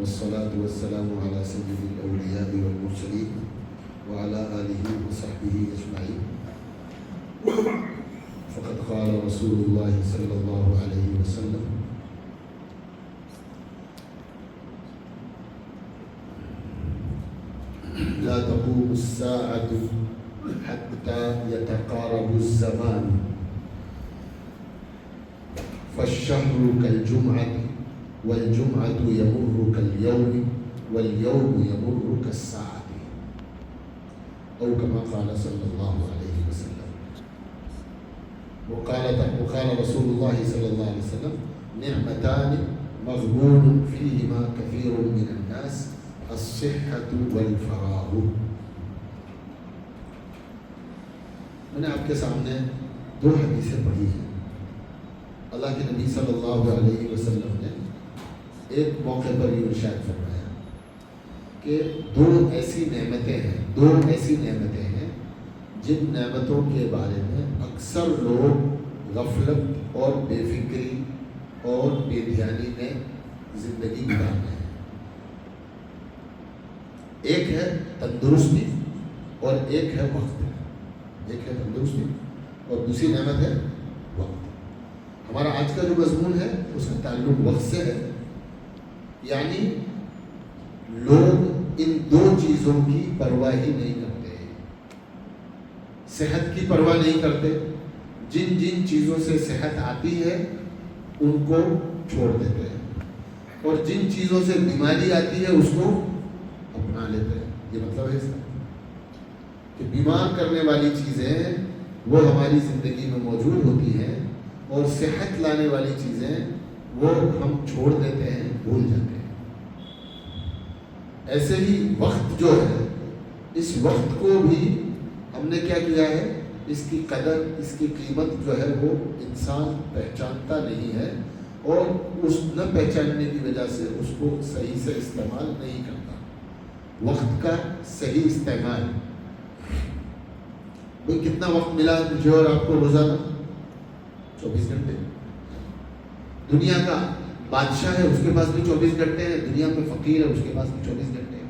والصلاة والسلام على سيد الأولياء والمرسلين وعلى آله وصحبه أجمعين. فقد قال رسول الله صلى الله عليه وسلم: لا تقوم الساعة حتى يتقارب الزمان فالشهر كالجمعة والجمعة يمر كاليوم واليوم يمر كالساعة، أو كما قال صلى الله عليه وسلم. وقال رسول الله صلى الله عليه وسلم: نعمتان مغبون فيهما كثير من الناس الصحة والفراغ. میں نے آپ کے سامنے دو حدیثیں پڑھی ہیں. اللہ کے نبی صلی اللہ علیہ وسلم نے ایک موقع پر یہ ارشاد فرمایا کہ دو ایسی نعمتیں ہیں جن نعمتوں کے بارے میں اکثر لوگ غفلت اور بے فکری اور بے دھیانی میں زندگی گزار رہے ہیں. ایک ہے تندرستی اور ایک ہے وقت. ایک ہے تندرستی اور دوسری نعمت ہے وقت. ہمارا آج کا جو مضمون ہے اس کا تعلق وقت سے ہے. یعنی لوگ ان دو چیزوں کی پرواہ ہی نہیں کرتے. صحت کی پرواہ نہیں کرتے. جن جن چیزوں سے صحت آتی ہے ان کو چھوڑ دیتے ہیں اور جن چیزوں سے بیماری آتی ہے اس کو اپنا لیتے ہیں. یہ مطلب ہے اس کا کہ بیمار کرنے والی چیزیں وہ ہماری زندگی میں موجود ہوتی ہیں اور صحت لانے والی چیزیں وہ ہم چھوڑ دیتے ہیں, بھول جاتے ہیں. ایسے ہی وقت جو ہے, اس وقت کو بھی ہم نے کیا کیا ہے, اس کی قدر, اس کی قیمت جو ہے وہ انسان پہچانتا نہیں ہے اور اس نہ پہچاننے کی وجہ سے اس کو صحیح سے استعمال نہیں کرتا. وقت کا صحیح استعمال. بھئی کتنا وقت ملا مجھے اور آپ کو روزانہ؟ 24 گھنٹے. دنیا کا بادشاہ ہے اس کے پاس بھی 24 گھنٹے ہیں. دنیا میں فقیر ہے اس کے پاس بھی 24 گھنٹے ہیں.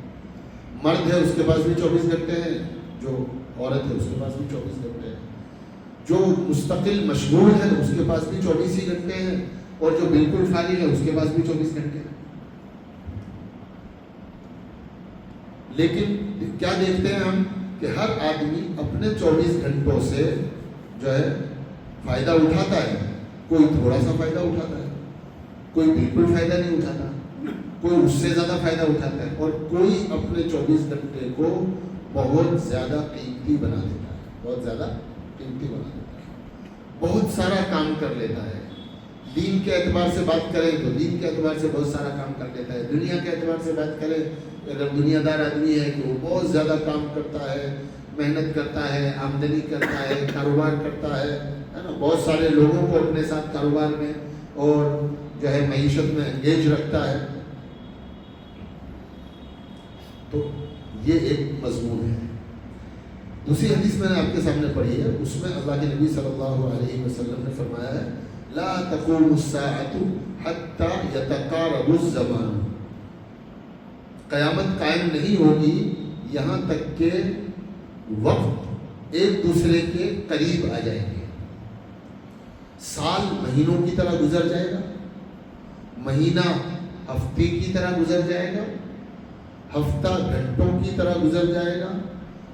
مرد ہے اس کے پاس بھی 24 گھنٹے ہیں. جو عورت ہے اس کے پاس بھی 24 گھنٹے ہیں. جو مستقل مشغول ہے اس کے پاس بھی 24 ہی گھنٹے ہیں اور جو بالکل فارغ ہے اس کے پاس بھی 24 گھنٹے ہیں. لیکن کیا دیکھتے ہیں ہم کہ ہر آدمی اپنے 24 گھنٹوں سے جو ہے فائدہ اٹھاتا ہے. کوئی تھوڑا سا فائدہ اٹھاتا ہے, کوئی بالکل فائدہ نہیں اٹھاتا, کوئی اس سے زیادہ فائدہ اٹھاتا ہے اور کوئی اپنے 24 گھنٹے کو بہت زیادہ قیمتی بنا دیتا ہے. بہت زیادہ قیمتی بنا دیتا ہے. بہت سارا کام کر لیتا ہے. دین کے اعتبار سے بات کریں تو دین کے اعتبار سے بہت سارا کام کر لیتا ہے. دنیا کے اعتبار سے بات کریں اگر دنیا دار آدمی ہے کہ وہ بہت زیادہ کام کرتا ہے, محنت کرتا ہے, آمدنی کرتا ہے, کاروبار کرتا ہے نا. بہت سارے لوگوں کو اپنے ساتھ کاروبار میں اور جو ہے معیشت میں انگیج رکھتا ہے. تو یہ ایک مضمون ہے. دوسری حدیث میں نے آپ کے سامنے پڑھی ہے, اس میں اللہ کے نبی صلی اللہ علیہ وسلم نے فرمایا ہے: لا تقوم الساعة حتى يتقارب الزمان. قیامت قائم نہیں ہوگی یہاں تک کہ وقت ایک دوسرے کے قریب آ جائیں گے. سال مہینوں کی طرح گزر جائے گا, مہینہ ہفتے کی طرح گزر جائے گا, ہفتہ گھنٹوں کی طرح گزر جائے گا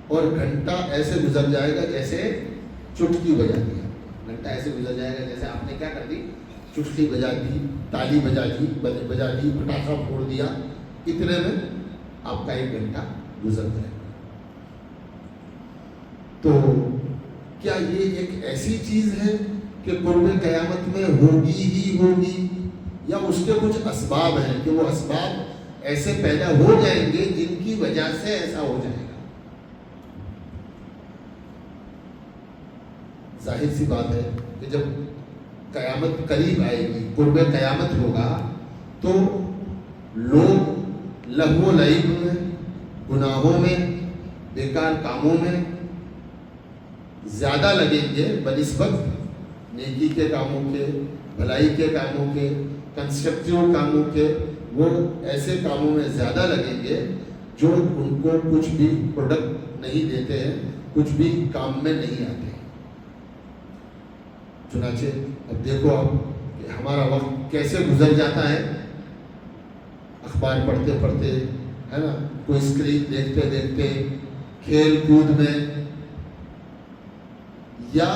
اور گھنٹہ ایسے گزر جائے گا جیسے چٹکی بجا دیا. گھنٹہ ایسے گزر جائے گا جیسے آپ نے کیا کر دی, چٹکی بجا دی, تالی بجا دی, پٹاخہ پھوڑ دیا. اتنے میں آپ کا ایک گھنٹہ گزر جائے گا. تو کیا یہ ایک ایسی چیز ہے کہ قرب قیامت میں ہوگی ہی ہوگی, یا اس کے کچھ اسباب ہیں کہ وہ اسباب ایسے پیدا ہو جائیں گے جن کی وجہ سے ایسا ہو جائے گا؟ ظاہر سی بات ہے کہ جب قیامت قریب آئے گی, قرب قیامت ہوگا, تو لوگ لہو و لعب میں, گناہوں میں, بیکار کاموں میں زیادہ لگیں گے بنسبت نیکی کے کاموں کے, بھلائی کے کاموں کے, کنسٹرکٹیو کاموں کے, وہ ایسے کاموں میں زیادہ لگیں گے جو ان کو کچھ بھی پروڈکٹ نہیں دیتے ہیں، کچھ بھی کام میں نہیں آتے۔ چنانچہ اب دیکھو آپ کہ ہمارا وقت کیسے گزر جاتا ہے، اخبار پڑھتے پڑھتے، ہے نا، کوئی اسکرین دیکھتے دیکھتے، کھیل کود میں، یا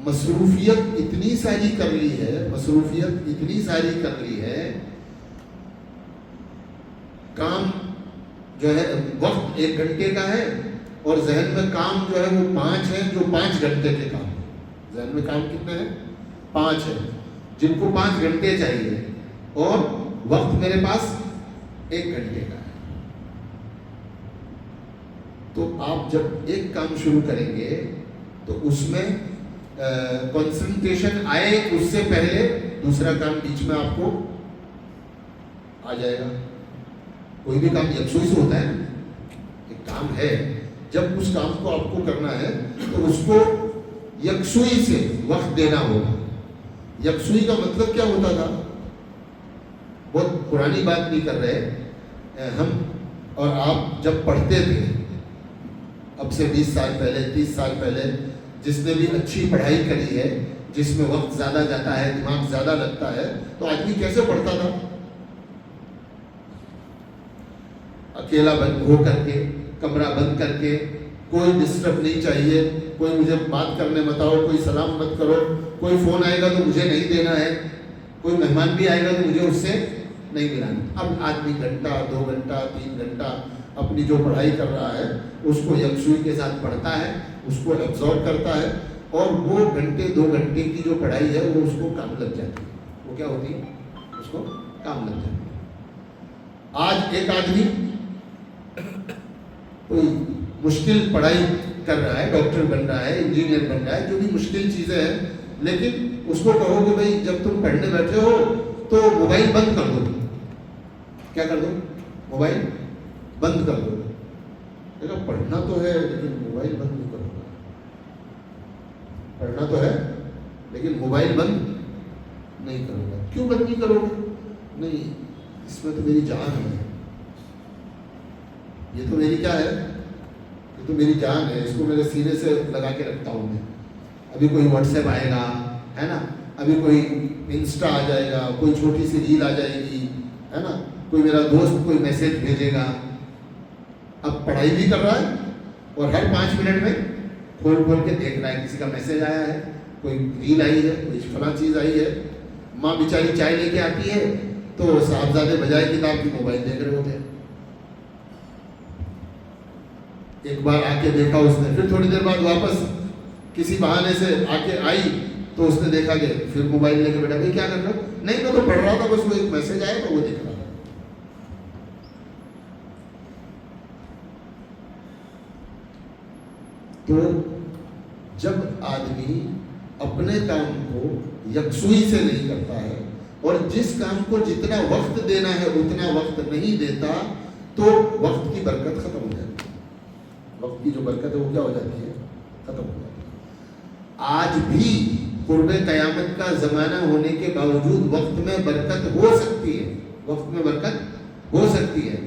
مصروفیت اتنی ساری کر لی ہے، کام جو ہے وقت 1 گھنٹے کا ہے اور ذہن میں کام جو ہے وہ 5 ہیں، جو 5 گھنٹے کے کام ہیں۔ ذہن میں کام کتنے ہیں؟ 5 ہیں، جن کو 5 گھنٹے چاہیے، اور وقت میرے پاس 1 گھنٹے کا ہے۔ تو آپ جب ایک کام شروع کریں گے تو اس میں کنسنٹریشن آئے، اس سے پہلے دوسرا کام بیچ میں آپ کو آ جائے گا۔ کوئی بھی کام یکسوئی سے ہوتا ہے نا، ایک کام ہے، جب اس کام کو آپ کو کرنا ہے تو اس کو یکسوئی سے وقت دینا ہوگا۔ یکسوئی کا مطلب کیا ہوتا تھا؟ بہت پرانی بات نہیں کر رہے ہم اور آپ، جب پڑھتے تھے اب سے 20 سال پہلے، 30 سال پہلے، جس نے بھی اچھی پڑھائی کری ہے، جس میں وقت زیادہ جاتا ہے، دماغ زیادہ لگتا ہے، تو آدمی کیسے پڑھتا تھا؟ اکیلا بند ہو کر کے، کمرہ بند کر کے، کوئی ڈسٹرب نہیں چاہیے، کوئی مجھے بات کرنے مت آؤ، کوئی سلام مت کرو، کوئی فون آئے گا تو مجھے نہیں دینا ہے، کوئی مہمان بھی آئے گا تو مجھے اس سے نہیں ملانا۔ اب آدمی گھنٹہ، 2 گھنٹہ، 3 گھنٹہ اپنی جو پڑھائی کر رہا ہے اس کو یکسوئی کے ساتھ پڑھتا ہے، اس کو ایبزارب کرتا ہے، اور وہ گھنٹے 2 گھنٹے کی جو پڑھائی ہے وہ اس کو کام لگ جاتی ہے۔ وہ کیا ہوتی ہے؟ اس کو کام لگ جاتی ہے۔ آج ایک آدمی کوئی مشکل پڑھائی کر رہا ہے، ڈاکٹر بن رہا ہے، انجینئر بن رہا ہے، جو بھی مشکل چیزیں ہیں، لیکن اس کو کہو کہ بھائی جب تم پڑھنے بیٹھے ہو تو موبائل بند کر دو۔ کیا کر دو؟ موبائل بند کر دو۔ دیکھو پڑھنا تو ہے لیکن موبائل بند نہیں کرو گا۔ پڑھنا تو ہے لیکن موبائل بند نہیں کرو گا۔ کیوں بند نہیں کرو گے؟ نہیں، اس میں تو میری جان ہے، یہ تو میری کیا ہے؟ یہ تو میری جان ہے، اس کو میرے سینے سے لگا کے رکھتا ہوں میں۔ ابھی کوئی واٹس ایپ آئے گا، ہے نا، ابھی کوئی انسٹا آ جائے گا، کوئی چھوٹی سی ریل آ جائے گی، ہے نا، کوئی میرا دوست کوئی میسج بھیجے گا۔ اب پڑھائی بھی کر رہا ہے اور ہر 5 منٹ میں کھول کھول کے دیکھ رہا ہے، کسی کا میسج آیا ہے، کوئی ریل آئی ہے، کوئی فلاں چیز آئی ہے۔ ماں بیچاری چائے لے کے آتی ہے تو صاحبزادے بجائے کتاب کی موبائل دیکھ رہے ہوتے ہیں۔ ایک بار آ کے دیکھا اس نے، پھر تھوڑی دیر بعد واپس کسی بہانے سے آ کے آئی تو اس نے دیکھا کہ پھر موبائل لے کے بیٹھا، بھائی کیا کر رہا ہو؟ نہیں میں تو پڑھ رہا تھا، بس وہ ایک میسج آیا تو وہ دیکھ رہا تھا۔ تو جب آدمی اپنے کام کو یکسوئی سے نہیں کرتا ہے اور جس کام کو جتنا وقت دینا ہے اتنا وقت نہیں دیتا تو وقت کی برکت ختم ہو جاتی ہے۔ وقت کی جو برکت ہے وہ کیا ہو جاتی ہے؟ ختم ہو جاتی ہے۔ آج بھی قرب قیامت کا زمانہ ہونے کے باوجود وقت میں برکت ہو سکتی ہے، وقت میں برکت ہو سکتی ہے۔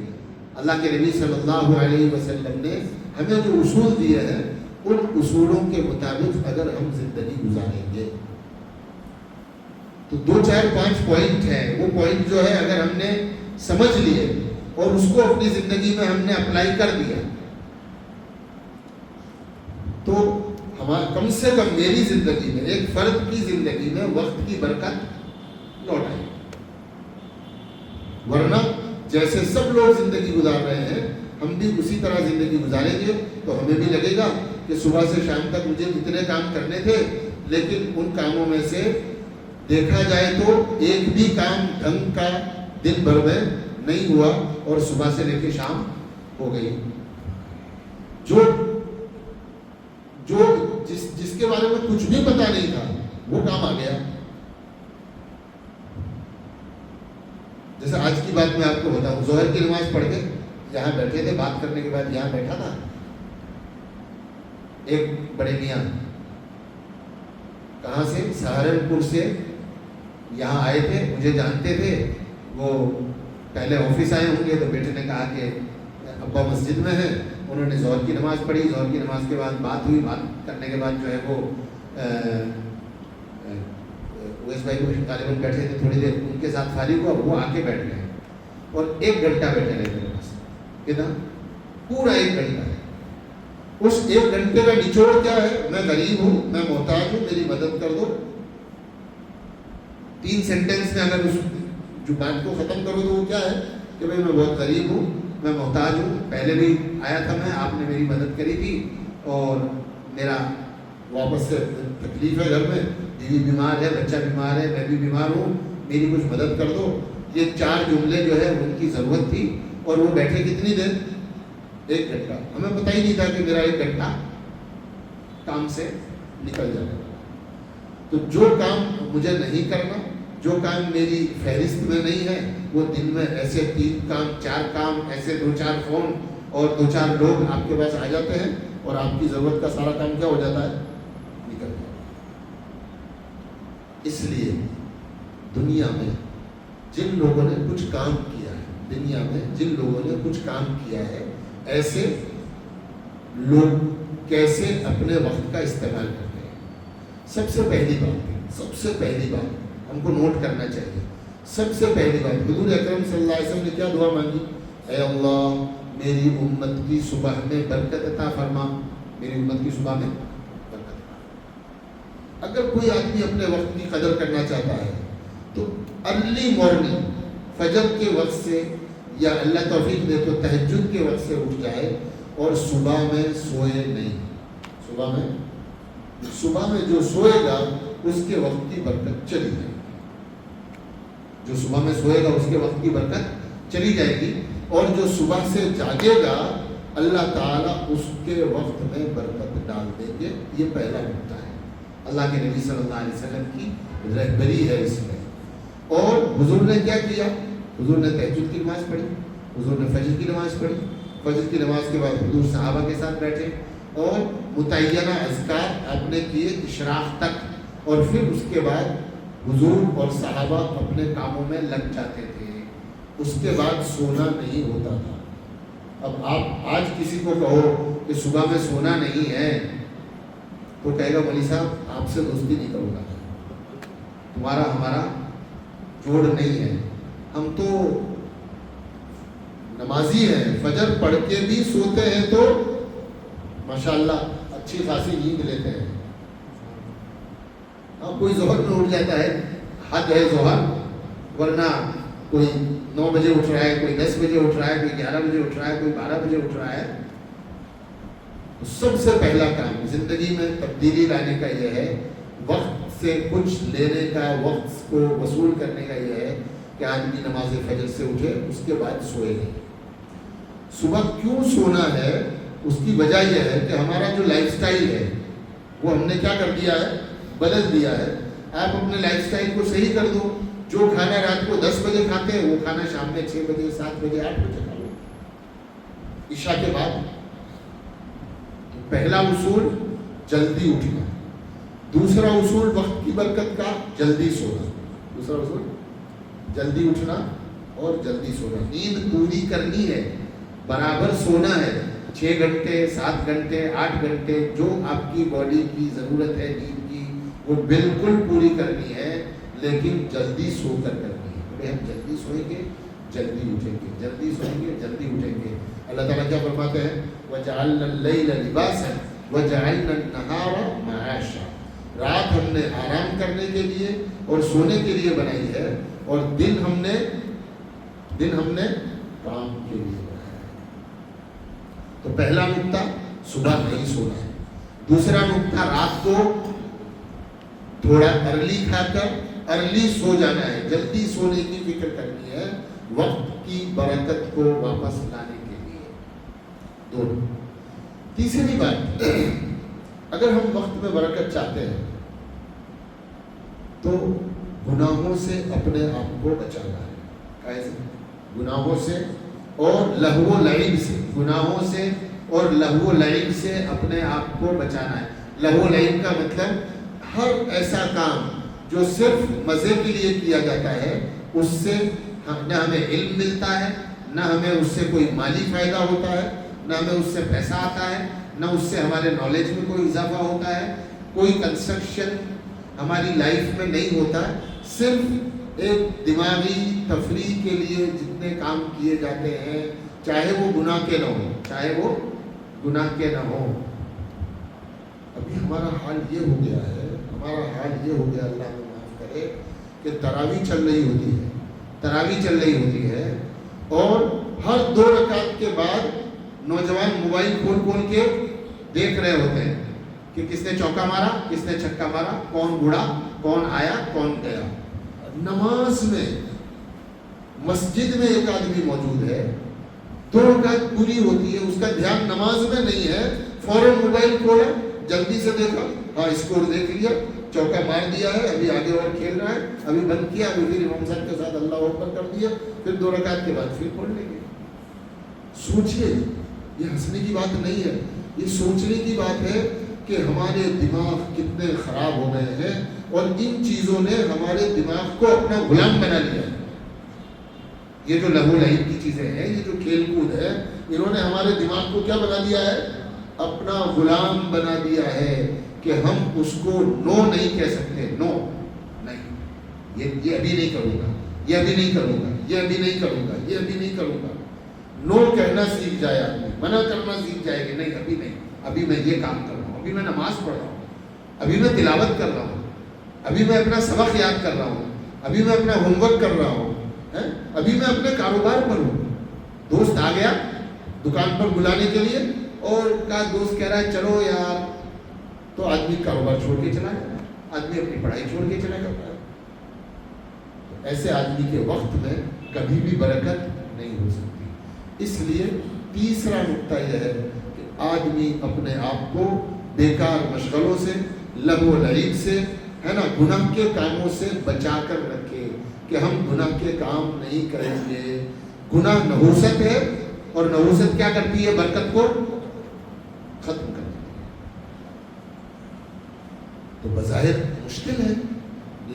اللہ کے نبی صلی اللہ علیہ وسلم نے ہمیں جو اصول دیے ہیں ان اصولوں کے مطابق اگر ہم زندگی گزاریں گے تو 2 4 5 پوائنٹ ہیں، وہ پوائنٹ جو ہے اگر ہم نے سمجھ لیے اور اس کو اپنی زندگی میں ہم نے اپلائی کر دیا تو ہمارا کم سے کم میری زندگی میں، ایک فرد کی زندگی میں وقت کی برکت لوٹ آئے۔ ورنہ جیسے سب لوگ زندگی گزار رہے ہیں ہم بھی اسی طرح زندگی گزاریں گے تو ہمیں بھی لگے گا کہ صبح سے شام تک مجھے اتنے کام کرنے تھے، لیکن ان کاموں میں سے دیکھا جائے تو ایک بھی کام ڈھنگ کا دن بھر میں نہیں ہوا اور صبح سے لے کے شام ہو گئی۔ جس کے بارے میں کچھ بھی پتا نہیں تھا وہ کام آ گیا۔ جیسے آج کی بات میں آپ کو بتاؤں، ظہر کی نماز پڑھ کے یہاں بیٹھے تھے، بات کرنے کے بعد یہاں بیٹھا تھا ایک بڑے میاں، کہاں سے؟ سہارنپور سے یہاں آئے تھے، مجھے جانتے تھے، وہ پہلے آفس آئے ہوں گے تو بیٹے نے کہا کہ ابا مسجد میں ہیں، انہوں نے ظہر کی نماز پڑھی، ظہر کی نماز کے بعد بات ہوئی، بات کرنے کے بعد جو ہے وہ اویس بھائی کو غالباً بیٹھے تھے، تھوڑی دیر ان کے ساتھ فارغ ہوا، وہ آ کے بیٹھ گئے اور 1 گھنٹہ بیٹھے رہے میرے پاس، کتنا؟ پورا 1 گھنٹہ ہے۔ اس 1 گھنٹے کا نچوڑ کیا ہے؟ میں غریب ہوں، میں محتاج ہوں، میری مدد کر دو۔ 3 سینٹینس میں اگر اس جو بات کو ختم کرو تو وہ کیا ہے کہ بھائی میں بہت غریب ہوں، میں محتاج ہوں، پہلے بھی آیا تھا میں، آپ نے میری مدد کری تھی اور میرا واپس سے تکلیف ہے گھر میں، بیوی بیمار ہے، بچہ بیمار ہے، میں بھی بیمار ہوں، میری کچھ مدد کر دو۔ یہ 4 جملے جو ہے ان کی ضرورت تھی، اور وہ بیٹھے کتنی دیر؟ 1 گھنٹہ۔ ہمیں پتہ ہی نہیں تھا کہ میرا 1 گھنٹہ کام سے نکل جائے گا۔ تو جو کام مجھے نہیں کرنا، جو کام میری فہرست میں نہیں ہے، وہ دن میں ایسے 3 کام 4 کام، ایسے 2-4 فون اور 2-4 لوگ آپ کے پاس آ جاتے ہیں، اور آپ کی ضرورت کا سارا کام کیا ہو جاتا ہے؟ نکل جاتا ہے۔ اس لیے دنیا میں جن لوگوں نے کچھ کام کیا ہے، دنیا میں جن لوگوں نے کچھ کام کیا ہے، ایسے لوگ کیسے اپنے وقت کا استعمال کرتے ہیں؟ سب سے پہلی بات ہم کو نوٹ کرنا چاہیے، سب سے پہلی بات حضور اکرم صلی اللہ علیہ وسلم نے کیا دعا مانگی؟ اے اللہ میری امت کی صبح میں برکت عطا فرما، میری امت کی صبح میں برکت عطا۔ اگر کوئی آدمی اپنے وقت کی قدر کرنا چاہتا ہے تو ارلی مارننگ، فجر کے وقت سے، یا اللہ توفیق دے تو تہجد کے وقت سے اٹھ جائے، اور صبح میں سوئے نہیں۔ صبح میں جو سوئے گا اس کے وقت کی برکت چلی جائے گی، جو صبح میں سوئے گا اس کے وقت کی برکت چلی جائے گی، اور جو صبح سے جاگے گا اللہ تعالیٰ اس کے وقت میں برکت ڈال دیں گے۔ یہ پہلا نقطہ ہے، اللہ کے نبی صلی اللہ علیہ وسلم کی رہبری ہے اس میں۔ اور حضور نے کیا کیا؟ حضور نے تہجد کی نماز پڑھی، حضور نے فجر کی نماز پڑھی، فجر کی نماز کے بعد حضور صحابہ کے ساتھ بیٹھے اور متعینہ اذکار آپ نے کیے اشراق تک، اور پھر اس کے بعد حضور اور صحابہ اپنے کاموں میں لگ جاتے تھے، اس کے بعد سونا نہیں ہوتا تھا۔ اب آپ آج کسی کو کہو کہ صبح میں سونا نہیں ہے تو کہے گا مولوی صاحب آپ سے دوستی نہیں کروں گا، تمہارا ہمارا جوڑ نہیں ہے، ہم تو نمازی ہیں، فجر پڑھ کے بھی سوتے ہیں تو ماشاءاللہ اچھی خاصی نیند لیتے ہیں۔ کوئی ظہر میں اٹھ جاتا ہے، حد ہے ظہر، ورنہ کوئی 9 بجے اٹھ رہا ہے، کوئی 10 بجے اٹھ رہا ہے، کوئی 11 بجے اٹھ رہا ہے، کوئی 12 بجے اٹھ رہا ہے۔ تو سب سے پہلا کام زندگی میں تبدیلی لانے کا یہ ہے، وقت سے کچھ لینے کا، وقت کو وصول کرنے کا یہ ہے کہ آدمی نماز فجر سے اٹھے، اس کے بعد سوئے نہیں۔ صبح کیوں سونا ہے؟ اس کی وجہ یہ ہے کہ ہمارا جو لائف سٹائل ہے وہ ہم نے کیا کر دیا ہے؟ بدل دیا ہے۔ آپ اپنے لائف سٹائل کو صحیح کر دو، جو کھانا رات کو 10 بجے کھاتے ہیں وہ کھانا شام میں 6 بجے 7 بجے 8 بجے کھا لو، عشاء کے بعد۔ پہلا اصول جلدی اٹھنا، دوسرا اصول وقت کی برکت کا جلدی سونا، دوسرا اصول جلدی اٹھنا اور جلدی سونا۔ نیند پوری کرنی ہے، برابر سونا ہے، 6 گھنٹے 7 گھنٹے 8 گھنٹے جو آپ کی باڈی کی ضرورت ہے نیند کی وہ بالکل پوری کرنی ہے، لیکن جلدی سو کر کرنی ہے۔ ہم جلدی سوئیں گے جلدی اٹھیں گے، جلدی سوئیں گے جلدی اٹھیں گے۔ اللہ تعالیٰ کیا فرماتے ہیں؟ وَجَعَلْنَا اللَّيْلَ لِبَاسًا وَجَعَلْنَا النَّهَارَ مَعَاشًا۔ رات ہم نے آرام کرنے کے لیے اور سونے کے لیے بنائی ہے، اور دن ہم نے کام کے لیے بنایا ہے۔ تو پہلا نقطہ صبح نہیں سونا ہے، دوسرا نقطہ رات کو تھوڑا ارلی کھا کر ارلی سو جانا ہے، جلدی سونے کی فکر کرنی ہے وقت کی برکت کو واپس لانے کے لیے۔ دونوں۔ تیسری بات، اگر ہم وقت میں برکت چاہتے ہیں تو گناہوں سے اپنے آپ کو بچانا ہے۔ کیسے؟ گناہوں سے اور لہو و لعب سے، گناہوں سے اور لہو و لعب سے اپنے آپ کو بچانا ہے۔ لہو و لعب کا مطلب ہر ایسا کام جو صرف مزے کے لیے کیا جاتا ہے اس سے نہ ہمیں علم ملتا ہے، نہ ہمیں اس سے کوئی مالی فائدہ ہوتا ہے، نہ ہمیں اس سے پیسہ آتا ہے، نہ اس سے ہمارے نالج میں کوئی اضافہ ہوتا ہے، کوئی کنسٹرکشن ہماری لائف میں نہیں ہوتا ہے. صرف ایک دماغی تفریح کے لیے جتنے کام کیے جاتے ہیں، چاہے وہ گناہ کے نہ ہوں، چاہے وہ گناہ کے نہ ہوں. ابھی ہمارا حال یہ ہو گیا ہے، ہمارا حال یہ ہو گیا، اللہ ہمیں معاف کرے، کہ تراویح چل رہی ہوتی ہے، تراویح چل رہی ہوتی ہے، اور ہر 2 رکعت کے بعد نوجوان موبائل کھول کھول کے دیکھ رہے ہوتے ہیں کہ کس نے چوکا مارا، کس نے چھکا مارا، کون بوڑھا، کون آیا، کون گیا. نماز میں مسجد میں ایک آدمی موجود ہے، 2 رکعت پوری ہوتی ہے، اس کا دھیان نماز میں نہیں ہے، فوراً موبائل کھولا، جلدی سے دیکھا، ہاں اسکور دیکھ لیا، چوکا مار دیا ہے، ابھی آگے اور کھیل رہا ہے، ابھی بند کیا، ابھی پھر امام صاحب کے ساتھ اللہ اکبر کر دیا، پھر 2 رکعت کے بعد پھر پڑھ لیں گے. سوچئے، یہ ہنسنے کی بات نہیں ہے، یہ سوچنے کی بات ہے کہ ہمارے دماغ کتنے خراب ہو گئے ہیں، اور ان چیزوں نے ہمارے دماغ کو اپنا غلام بنا لیا ہے. یہ جو لہو لعب کی چیزیں ہیں، یہ جو کھیل کود ہے، انہوں نے ہمارے دماغ کو کیا بنا دیا ہے؟ اپنا غلام بنا دیا ہے کہ ہم اس کو نو نہیں کہہ سکتے. نو نہیں، یہ ابھی نہیں کروں گا، یہ ابھی نہیں کروں گا، یہ ابھی نہیں کروں گا، یہ ابھی نہیں کروں گا. نو کہنا سیکھ جائے آدمی، منع کرنا سیکھ جائے کہ نہیں ابھی نہیں، ابھی میں یہ کام کر رہا ہوں، ابھی میں نماز پڑھ رہا ہوں، ابھی میں تلاوت کر رہا ہوں، ابھی میں اپنا سبق یاد کر رہا ہوں، ابھی میں اپنا ہوم ورک کر رہا ہوں، ابھی میں اپنے کاروبار پر ہوں. دوست آ گیا دکان پر بلانے کے لیے، اور کا دوست کہہ رہا ہے چلو یار، تو آدمی کاروبار چھوڑ کے چلا جاتا ہے، آدمی اپنی پڑھائی چھوڑ کے چلا جاتا ہے. ایسے آدمی کے وقت میں کبھی بھی برکت نہیں ہو سکتی. اس لیے تیسرا نقطہ یہ ہے کہ آدمی اپنے آپ کو بیکار مشغلوں سے، لہو و لعب سے، ہے نا، گناہ کے کاموں سے بچا کر رکھے کہ ہم گناہ کے کام نہیں کریں گے. گناہ نحوست ہے، اور نحوست کیا کرتی ہے؟ برکت کو ختم کر دیتی ہے. تو بظاہر مشکل ہے،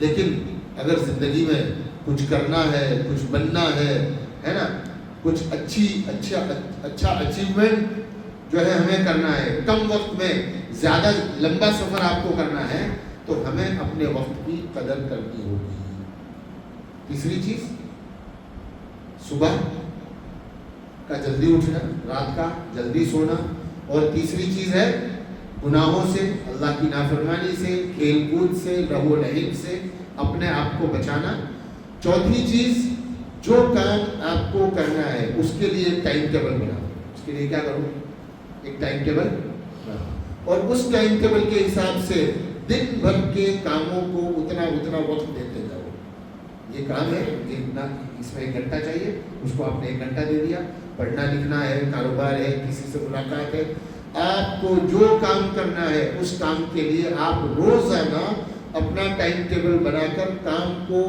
لیکن اگر زندگی میں کچھ کرنا ہے، کچھ بننا ہے نا، کچھ اچھا اچیومنٹ جو ہے ہمیں کرنا ہے، کم وقت میں زیادہ لمبا سفر آپ کو کرنا ہے، تو ہمیں اپنے وقت کی قدر کرنی ہوگی. تیسری چیز، صبح کا جلدی اٹھنا، رات کا جلدی سونا. اور تیسری چیز ہے گناہوں سے، اللہ کی نافرمانی سے، کھیل کود سے، لہو و لعب سے اپنے آپ کو بچانا. چوتھی چیز، جو کام آپ کو کرنا ہے اس کے لیے ایک ٹائم ٹیبل بناؤ. اس کے لیے کیا کرو؟ ایک ٹائم ٹیبل بناؤ، اور اس ٹائم ٹیبل کے حساب سے دن بھر کے کاموں کو اتنا وقت دیتے جاؤ. یہ کام ہے، اس میں 1 گھنٹہ چاہیے، اس کو آپ نے 1 گھنٹہ دے دیا. پڑھنا لکھنا ہے، کاروبار ہے، کسی سے ملاقات ہے، آپ کو جو کام کرنا ہے اس کام کے لیے آپ روزانہ اپنا ٹائم ٹیبل بنا کر کام کو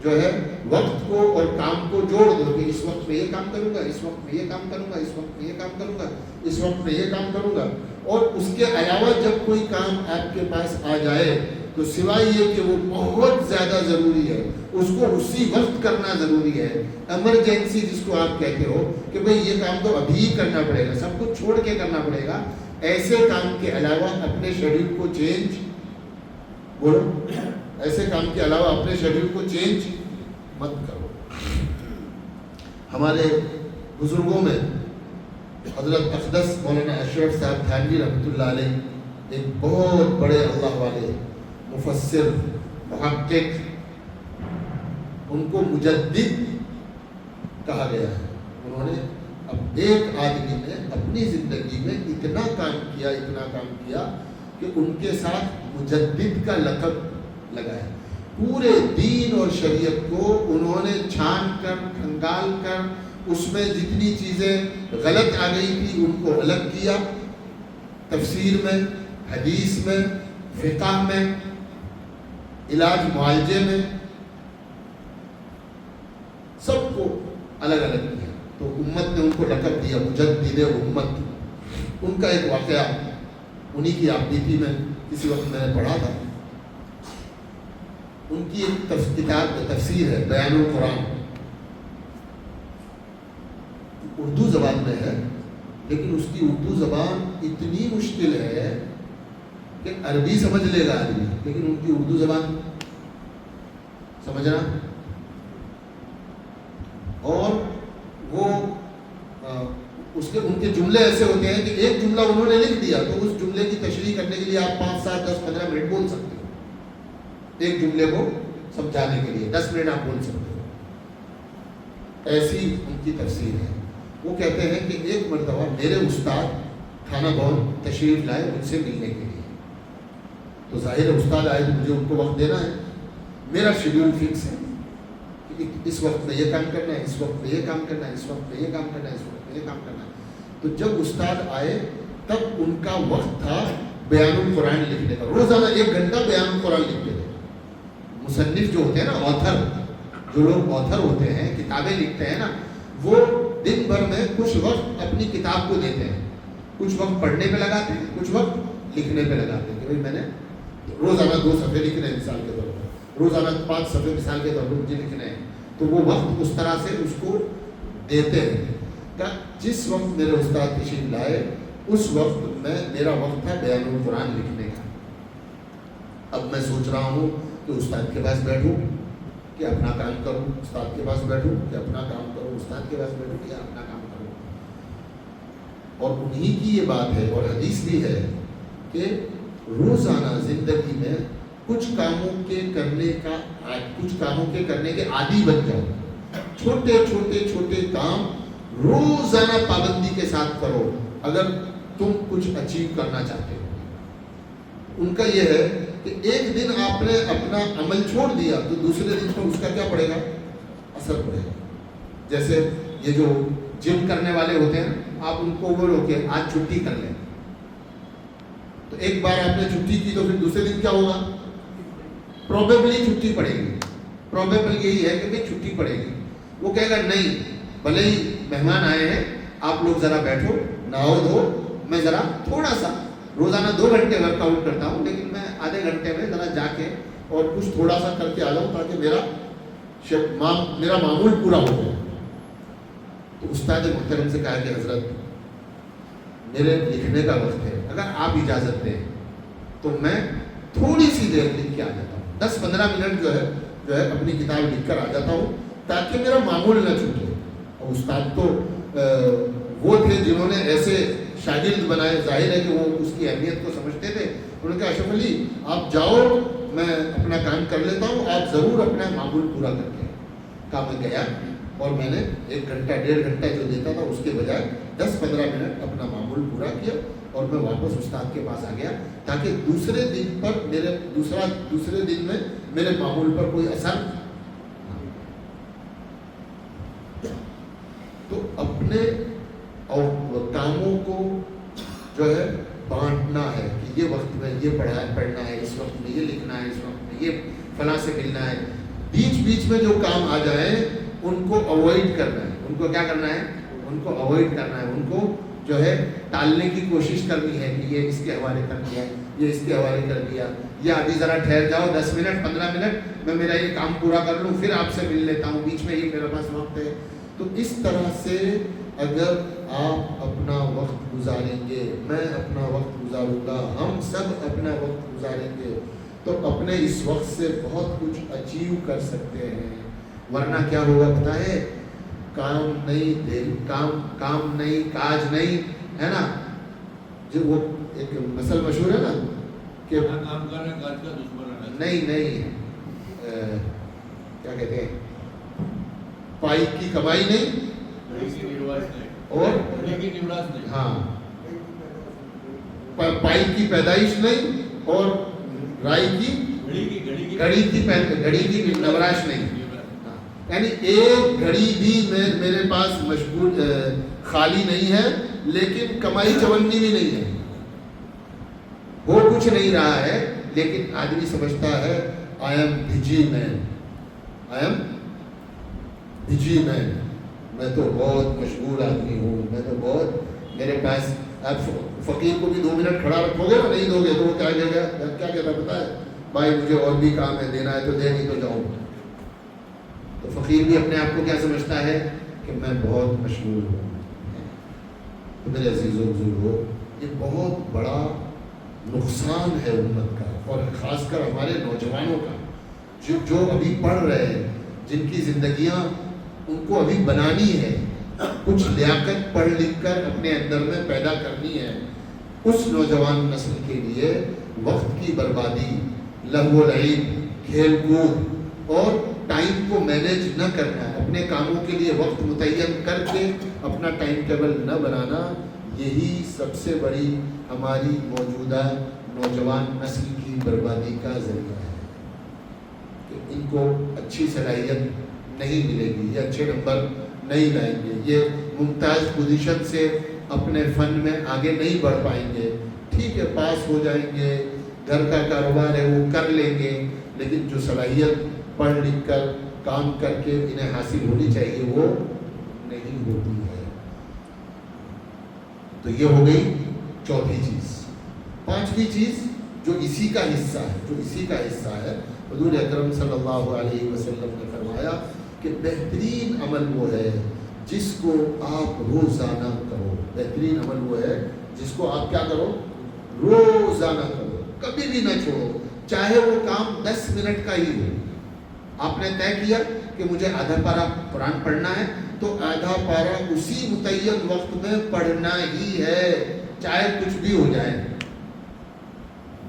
جو ہے وقت کو اور کام کو جوڑ دو کہ اس وقت میں یہ کام کروں گا، اس وقت میں یہ کام کروں گا، اس وقت میں یہ کام کروں گا، اس وقت میں یہ کام کروں گا. اور اس کے علاوہ جب کوئی کام آپ کے پاس آ جائے تو سوائے یہ کہ وہ بہت زیادہ ضروری ہے، اس کو اسی وقت کرنا ضروری ہے. ایمرجنسی جس کو آپ کہتے ہو کہ بھئی یہ کام تو ابھی ہی کرنا پڑے گا، سب کچھ چھوڑ کے کرنا پڑے گا، ایسے کام کے علاوہ اپنے شیڈول کو چینج بولو ایسے کام کے علاوہ اپنے شیڈول کو چینج مت کرو. ہمارے بزرگوں میں حضرت اقدس مولانا اشرف صاحب تھانوی رحمۃ اللہ علیہ ایک بہت بڑے اللہ والے مفسر، محقق، ان کو مجدد کہا گیا ہے. انہوں نے اب ایک آدمی نے اپنی زندگی میں اتنا کام کیا کہ ان کے ساتھ مجدد کا لقب لگا ہے. پورے دین اور شریعت کو انہوں نے چھان کر، کھنگال کر، اس میں جتنی چیزیں غلط آ گئی تھی ان کو الگ کیا. تفسیر میں، حدیث میں، فقہ میں، علاج معالجے میں، سب کو الگ الگ کیا. تو امت نے ان کو لقب دیا مجدد امت. ان کا ایک واقعہ انہی کی آپ بیتی میں کسی وقت میں نے پڑھا تھا. ان کی ایک کتاب تفسیر ہے بیان القرآن. اردو زبان میں ہے، لیکن اس کی اردو زبان اتنی مشکل ہے کہ عربی سمجھ لے گا آدمی، لیکن ان کی اردو زبان سمجھنا، اور وہ ان کے جملے ایسے ہوتے ہیں کہ ایک جملہ انہوں نے لکھ دیا تو اس جملے کی تشریح کرنے کے لیے آپ 5 7 10 15 منٹ بول سکتے ہو، ایک جملے کو سمجھانے کے لیے 10 منٹ آپ بول سکتے ہو، ایسی ان کی تفسیر ہے۔ وہ کہتے ہیں کہ ایک مرتبہ میرے استاد تھانہ بھون تشریف لائے ان سے ملنے کے لیے، تو ظاہر ہے استاد آئے تو مجھے ان کو وقت دینا ہے، میرا شیڈیول فکس ہے کہ اس وقت میں یہ کام کرنا ہے، اس وقت میں یہ کام کرنا ہے، اس وقت میں یہ کام کرنا ہے، اس وقت میں یہ کام کرنا ہے۔ تو جب استاد آئے تب ان کا وقت تھا بیان القرآن لکھنے کا، روزانہ 1 گھنٹہ بیان القرآن لکھتے تھے۔ مصنف جو ہوتے ہیں نا، آتھر، جو لوگ آتھر ہوتے ہیں، کتابیں لکھتے ہیں نا، وہ دن بھر میں کچھ وقت اپنی کتاب کو دیتے ہیں، کچھ وقت پڑھنے پہ لگاتے ہیں، کچھ وقت لکھنے پہ لگاتے ہیں کہ بھائی میں نے روزانہ 2 صفحے لکھنے ہیں مثال کے طور پر، روزانہ 5 صفحے مثال کے طور پر مجھے لکھنے ہیں، تو وہ وقت اس طرح سے اس کو دیتے ہیں کہ جس وقت میرے استاد تشریف لائے اس وقت میرا وقت تھا بیان القرآن لکھنے کا۔ اب میں سوچ رہا ہوں کہ استاد کے پاس بیٹھوں کہ اپنا کام کروں، استاد کے پاس بیٹھوں کہ اپنا کام کروں، استاد کے پاس بیٹھوں کہ اپنا کام کروں۔ اور انہی کی یہ بات ہے، اور حدیث بھی ہے کہ روزانہ زندگی میں کچھ کاموں کے کرنے کے عادی بن جاؤ، چھوٹے چھوٹے کام روزانہ پابندی کے ساتھ کرو اگر تم کچھ اچیو کرنا چاہتے ہو۔ ان کا یہ ہے کہ ایک دن آپ نے اپنا عمل چھوڑ دیا تو دوسرے دن پر اس کا کیا پڑے گا؟ اثر پڑے گا۔ جیسے یہ جو جم کرنے والے ہوتے ہیں آپ ان کو بولو کہ آج چھٹی کر لیں، تو ایک بار آپ نے چھٹی کی تو پھر دوسرے دن کیا ہوگا؟ پروبیبلی چھٹی پڑے گی، پروبیبل یہی ہے کہ بھائی چھٹی پڑے گی۔ وہ کہے گا نہیں، بھلے ہی مہمان آئے ہیں آپ لوگ ذرا بیٹھو، نہاؤ دھو، میں ذرا تھوڑا سا روزانہ 2 گھنٹے ورک آؤٹ کرتا ہوں، لیکن میں آدھے گھنٹے میں ذرا جا کے اور کچھ تھوڑا سا کر کے آ جاؤں تاکہ میرا معمول پورا ہو جائے۔ تو استاد محترم سے کہا کہ حضرت میرے لکھنے کا وقت ہے، اگر آپ اجازت دیں تو میں تھوڑی سی دیر لکھ کے آ جاتا ہوں، 10-15 منٹ جو ہے اپنی کتاب لکھ کر آ جاتا ہوں تاکہ میرا معمول نہ چھوٹے۔ اور استاد تو وہ تھے جنہوں نے ایسے شاگرد بنائے، ظاہر ہے کہ وہ اس کی اہمیت کو سمجھتے تھے۔ انہوں نے کہا اشرف علی آپ جاؤ، میں اپنا کام کر لیتا ہوں، آپ ضرور اپنا معمول پورا کر کے۔ کہا میں گیا اور میں نے 1 گھنٹہ 1.5 گھنٹہ جو دیتا تھا اس کے بجائے 10-15 منٹ اپنا معمول پورا کیا اور میں واپس استاد کے پاس آ گیا تاکہ دوسرے دن میں میرے معمول پر کوئی اثر۔ تو اپنے کاموں کو جو ہے بانٹنا ہے کہ یہ وقت میں یہ پڑھنا ہے، اس وقت میں یہ لکھنا ہے، اس وقت میں یہ فلاں سے ملنا ہے۔ بیچ میں جو کام آ جائیں ان کو اوائڈ کرنا ہے، ان کو کیا کرنا ہے؟ ان کو اوائڈ کرنا ہے، ان کو جو ہے ٹالنے کی کوشش کرنی ہے کہ یہ اس کے حوالے کر دیا، یہ اس کے حوالے کر دیا، یا ابھی ذرا ٹھہر جاؤ 10 منٹ 15 منٹ میں میرا یہ کام پورا کر لوں پھر آپ سے مل لیتا ہوں، بیچ میں ہی میرے پاس وقت ہے۔ تو اس طرح سے اگر آپ اپنا وقت گزاریں گے، میں اپنا وقت گزاروں گا، ہم سب اپنا وقت گزاریں گے تو اپنے اس وقت سے بہت کچھ اچیو کر سکتے ہیں۔ ورنہ کیا ہوگا پتہ ہے؟ کام نہیں، کام نہیں، کاج نہیں، ہے نا؟ جو وہ ایک مثل مشہور ہے نا کہ کام کرنا کاج کا دشمن ہے۔ نہیں کیا کہتے ہیں، پائی کی کمائی نہیں اور ہاں پائی کی پیدائش نہیں اور رائی کی گھڑی کی نوراش نہیں۔ یعنی ایک گھڑی بھی میرے پاس مشغول خالی نہیں ہے، لیکن کمائی چونی بھی نہیں ہے، وہ کچھ نہیں رہا ہے، لیکن آدمی سمجھتا ہے آئی ایم بزی مین، میں تو بہت مشغول آدمی ہوں، میں تو بہت، میرے پاس آپ فقیر کو بھی 2 منٹ کھڑا رکھو گے نا، نہیں دو گے تو وہ کیا کہتا پتا ہے؟ بھائی مجھے اور بھی کام ہے، دینا ہے تو دے، نہیں تو جاؤ۔ تو فقیر بھی اپنے آپ کو کیا سمجھتا ہے کہ میں بہت مشغول ہوں. تو میرے عزیزوں بزرگوں، یہ بہت بڑا نقصان ہے امت کا، اور خاص کر ہمارے نوجوانوں کا جو ابھی پڑھ رہے ہیں، جن کی زندگیاں ان کو ابھی بنانی ہے، کچھ لیاقت پڑھ لکھ کر اپنے اندر میں پیدا کرنی ہے. اس نوجوان نسل کے لیے وقت کی بربادی، لہو و لعب، کھیل کود اور ٹائم کو مینیج نہ کرنا، اپنے کاموں کے لیے وقت متعین کر کے اپنا ٹائم ٹیبل نہ بنانا، یہی سب سے بڑی ہماری موجودہ نوجوان نسل کی بربادی کا ذریعہ ہے. کہ ان کو اچھی صلاحیت نہیں ملے گی، یہ اچھے نمبر نہیں لائیں گے، یہ ممتاز پوزیشن سے اپنے فن میں آگے نہیں بڑھ پائیں گے. ٹھیک ہے، پاس ہو جائیں گے، گھر کا کاروبار ہے وہ کر لیں گے، لیکن جو صلاحیت پڑھ لکھ کر کام کر کے انہیں حاصل ہونی چاہیے وہ نہیں ہوتی ہے. تو یہ ہو گئی چوتھی چیز. پانچویں چیز جو اسی کا حصہ ہے، حضور اکرم صلی اللہ علیہ وسلم نے فرمایا کہ بہترین عمل وہ ہے جس کو آپ روزانہ کرو. بہترین عمل وہ ہے جس کو آپ کیا کرو؟ روزانہ کرو، کبھی بھی نہ چھوڑو، چاہے وہ کام 10 منٹ کا ہی ہو. آپ نے طے کیا کہ مجھے آدھا پارہ قرآن پڑھنا ہے، تو آدھا پارہ اسی متعین وقت میں پڑھنا ہی ہے، چاہے کچھ بھی ہو جائے.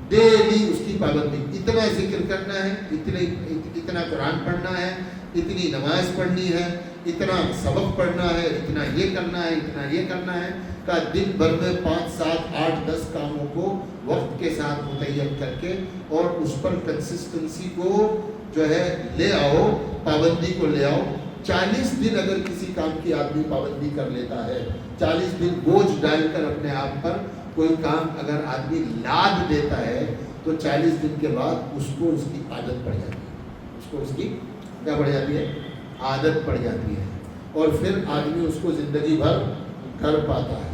ڈیلی اس کی پابندی، اتنا ذکر کرنا ہے، اتنا قرآن پڑھنا ہے، اتنی نماز پڑھنی ہے، اتنا سبق پڑھنا ہے، اتنا یہ کرنا ہے، اتنا یہ کرنا ہے. کا دن بھر میں 5 7 8 10 کاموں کو وقت کے ساتھ متعین کر کے اور اس پر کنسسٹنسی کو جو ہے لے آؤ، پابندی کو لے آؤ. 40 دن اگر کسی کام کی آدمی پابندی کر لیتا ہے، 40 دن بوجھ ڈال کر اپنے آپ پر کوئی کام اگر آدمی لاد دیتا ہے، تو 40 دن کے بعد اس کو اس کی عادت پڑ جاتی ہے. اس کو اس کی کیا پڑ جاتی ہے؟ عادت پڑ جاتی ہے، اور پھر آدمی اس کو زندگی بھر کر پاتا ہے.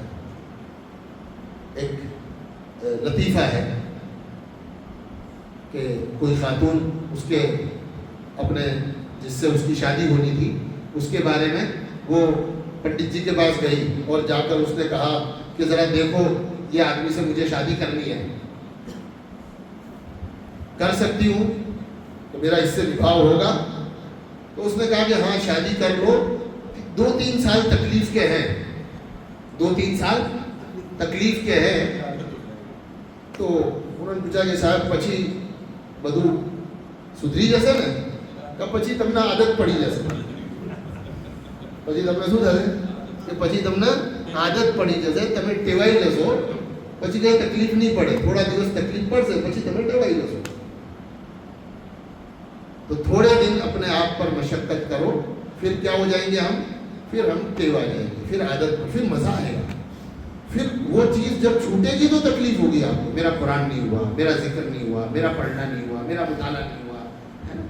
ایک لطیفہ ہے کہ کوئی خاتون اس کے اپنے جس سے اس کی شادی ہونی تھی، اس کے بارے میں وہ پنڈت جی کے پاس گئی اور جا کر اس نے کہا کہ ذرا دیکھو یہ آدمی سے مجھے شادی کرنی ہے، کر سکتی ہوں تو میرا اس سے نکاح ہوگا؟ تو اس نے کہا کہ ہاں شادی کر لو، 2-3 سال تکلیف کے ہیں، 2-3 سال تکلیف کے ہیں. تو انہوں نے پوچھا کہ صاحب پچھی بدو سدھری جیسے نا؟ کہ پچھی تمنا عادت پڑی جیسے. پچھی تمنا શું થશે કે પછી તમને આદત પડી જશે, તમે ટેવાઈ જશો, પછી કઈ તકલીફ નહીં પડે. થોડા દિવસ તકલીફ પડશે, પછી તમે ટેવાઈ જશો. تو تھوڑے دن اپنے آپ پر مشقت کرو، پھر کیا ہو جائیں گے پھر ہم ٹیوا جائیں گے، پھر عادت، پھر مزہ آئے گا. پھر وہ چیز جب چھوٹے گی تو تکلیف ہوگی آپ کو، میرا قرآن نہیں ہوا، میرا ذکر نہیں ہوا، میرا پڑھنا نہیں ہوا، میرا مطالعہ نہیں ہوا، ہے نا.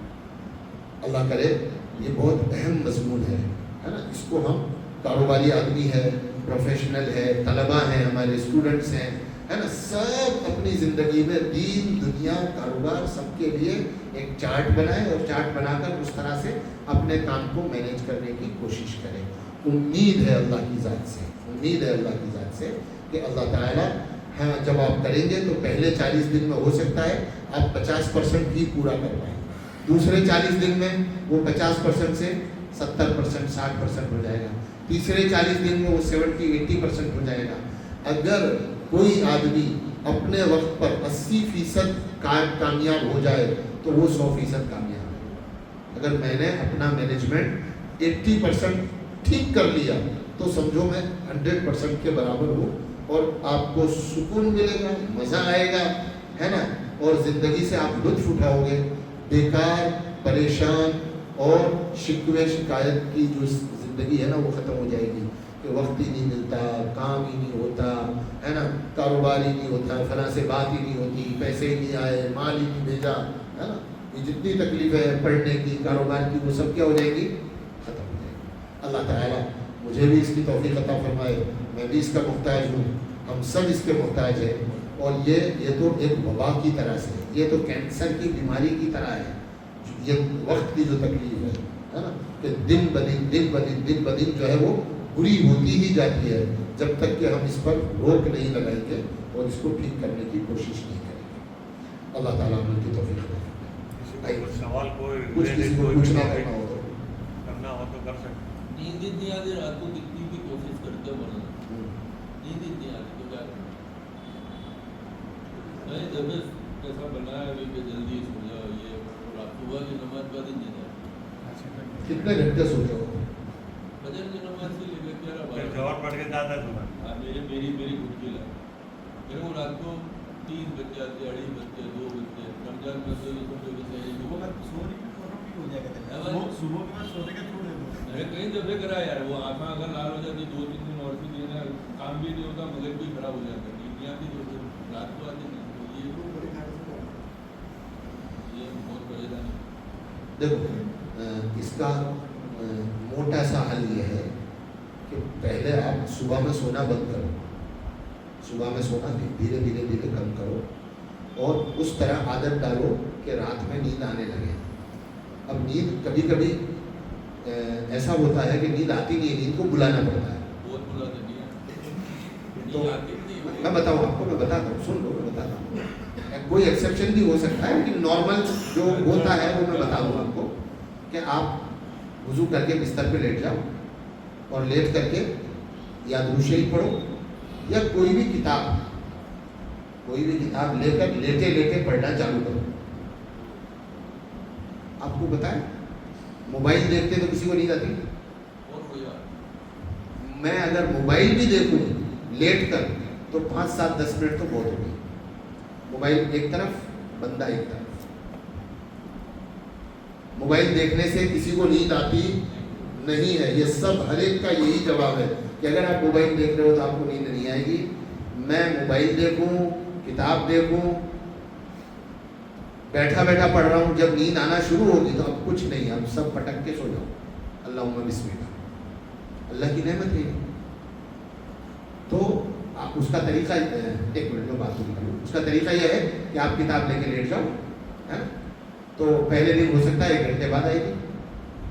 اللہ کرے یہ بہت اہم مضمون ہے نا. اس کو ہم کاروباری آدمی ہے، پروفیشنل ہے، طلباء ہیں، ہمارے اسٹوڈنٹس ہیں، ہے نا، سب اپنی زندگی میں دین دنیا کاروبار سب کے لیے ایک چارٹ بنائیں اور چارٹ بنا کر اس طرح سے اپنے کام کو مینیج کرنے کی کوشش کریں. امید ہے اللہ کی ذات سے کہ اللہ تعالیٰ ہاں جب آپ کریں گے تو پہلے 40 دن میں ہو سکتا ہے آپ 50% ہی پورا کر پائیں، دوسرے 40 دن میں وہ 50% سے 70% 60% ہو جائے گا، تیسرے 40 دن میں وہ 70-80% ہو جائے گا. اگر کوئی آدمی اپنے وقت پر 80% کامیاب ہو جائے تو وہ 100% کامیاب ہے. اگر میں نے اپنا مینجمنٹ 80% ٹھیک کر لیا تو سمجھو میں 100% کے برابر ہوں، اور آپ کو سکون ملے گا، مزہ آئے گا، ہے نا، اور زندگی سے آپ لطف اٹھاؤ گے. بیکار، پریشان اور شکوے شکایت کی جو زندگی ہے نا وہ ختم ہو جائے گی کہ وقت ہی نہیں ملتا، کام ہی نہیں ہوتا، ہے نا، کاروبار ہی نہیں ہوتا، فلاں سے بات ہی نہیں ہوتی، پیسے ہی نہیں آئے، مال ہی نہیں بھیجا، ہے نا. یہ جتنی تکلیف ہے پڑھنے کی، کاروبار کی، وہ سب کیا ہو جائے گی؟ ختم ہو جائے گی. اللہ تعالیٰ مجھے بھی اس کی توفیق عطا فرمائے. میں بھی اس کا محتاج ہوں، ہم سب اس کے محتاج ہیں. اور یہ تو ایک وبا کی طرح سے، یہ تو کینسر کی بیماری کی طرح ہے، یہ وقت کی جو تکلیف ہے نا. کہ دن بدن جو ہے وہ بری ہوتی ہی جاتی ہے جب تک کہ ہم اس پر روک نہیں لگائیں گے اور اس کو ٹھیک کرنے کی کوشش نہیں کریں گے. اللہ تعالیٰ عمل کی توفیق دے. سوال کوئی کچھ کسی کو پوچھنا کرنا ہو تو کرنا ہو تو کر سکتے. نیند اتنی آتی رات کو دکھنے کی کوشش کرتے ہو نیند اتنی آتی تو کیا کریں؟ نہیں جب ایسا بنا ہے کہ جلدی سو جاؤ یہ رات صبح کی نماز کا دن نہیں ہے. کتنے گھنٹے سوتے ہو؟ فجر کی نماز سے لے کے 11 پھر 12 جواب پڑھ کے جاتا ہے صبح. میری خود کی لائف میرے کو رات کو 3 بج جاتے 2:30 بجتے 2 بجتے رمضان میں تو یہ میں نے کہیں دفعے کرا یار وہ آنکھیں اگر لال ہو جاتی 2-3 دن اور بھی دینا کام بھی نہیں ہوتا مگر بھی خراب ہو جاتا نیند نہیں آتی تو رات کو آتی نہیں یہ بہت پریشانی. دیکھو اس کا موٹا سا حل یہ ہے کہ پہلے آپ صبح میں سونا بند کرو. صبح میں سونا دھیرے دھیرے کم کرو اور اس طرح عادت ڈالو کہ رات میں نیند آنے لگے. اب نیند کبھی کبھی ایسا ہوتا ہے کہ نیند آتی نہیں ہے, نیند کو بلانا پڑتا ہے. بہت بلا دینی تو ہے میں بتاؤں آپ کو, میں بتاتا ہوں, سن لو میں بتاتا ہوں. کوئی ایکسیپشن بھی ہو سکتا ہے لیکن نارمل جو ہوتا ہے وہ میں بتا دوں آپ کو کہ آپ وضو کر کے بستر پہ لیٹ جاؤ اور لیٹ کر کے یا درود شریف پڑھو یا کوئی بھی کتاب لے کر لیٹے پڑھنا چالو کرو. آپ کو بتائیں موبائل دیکھتے تو کسی کو نیند آتی. میں اگر موبائل بھی دیکھوں لیٹ کر تو 5-7-10 منٹ تو بہت ہو گئی. موبائل ایک طرف بندہ ایک طرف. موبائل دیکھنے سے کسی کو نیند آتی نہیں ہے. یہ سب ہر ایک کا یہی جواب ہے کہ اگر آپ موبائل دیکھ رہے ہو تو آپ کو نیند نہیں آئے گی. میں موبائل دیکھوں کتاب دیکھوں بیٹھا پڑھ رہا ہوں, جب نیند آنا شروع ہوگی تو اب کچھ نہیں, اب سب پٹک کے سو جاؤ. اللہم بسم اللہ, اللہ کی نعمت ہے. تو آپ اس کا طریقہ ایک منٹ میں بات پوری کروں. اس کا طریقہ یہ ہے کہ آپ کتاب لے کے لیٹ جاؤ, ہے تو پہلے دن ہو سکتا ہے 1 گھنٹے بعد آئے گی,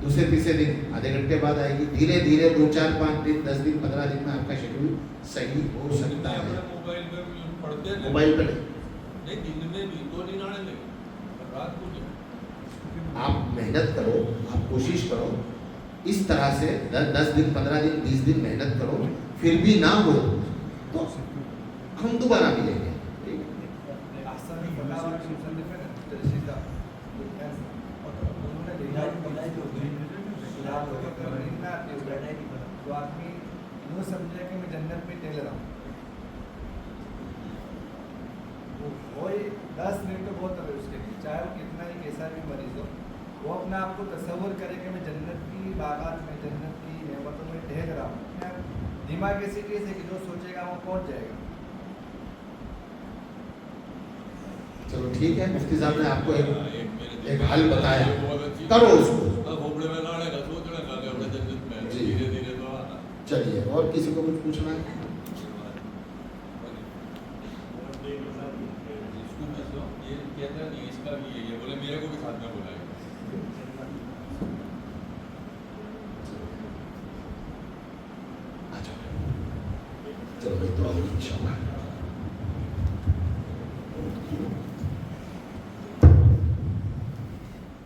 دوسرے تیسرے دن آدھے گھنٹے بعد آئے گی. دھیرے 2-4-5 دن 10 دن 15 دن میں آپ کا شیڈول صحیح ہو سکتا ہے. موبائل پہ نہیں دن میں بھی تو نہیں آنے لگے رات کو نہیں. آپ محنت کرو, آپ کوشش کرو اس طرح سے 10 دن 15 دن 20 دن محنت کرو, پھر بھی نہ ہو تو ہم دوبارہ ملیں گے. تو آدمی یوں سمجھے کہ میں جنت میں ٹہل رہا ہوں. وہی 10 منٹ تو بہت ہے اس کے لیے, چاہے وہ کتنا ہی کیسا بھی مریض ہو, وہ اپنے آپ کو تصور کرے کہ میں جنت کی باغات میں جنت کی نعمتوں میں ٹہل رہا ہوں. دماغ ایسی چیز ہے کہ جو سوچے گا وہ پہنچ جائے گا. چلو ٹھیک ہے, مفتی صاحب نے آپ کو ایک حل بتایا, کرو اس کو. چلیے, اور کسی کو کچھ پوچھنا ہے؟ چلو بھائی دعا ہوگی انشاءاللہ.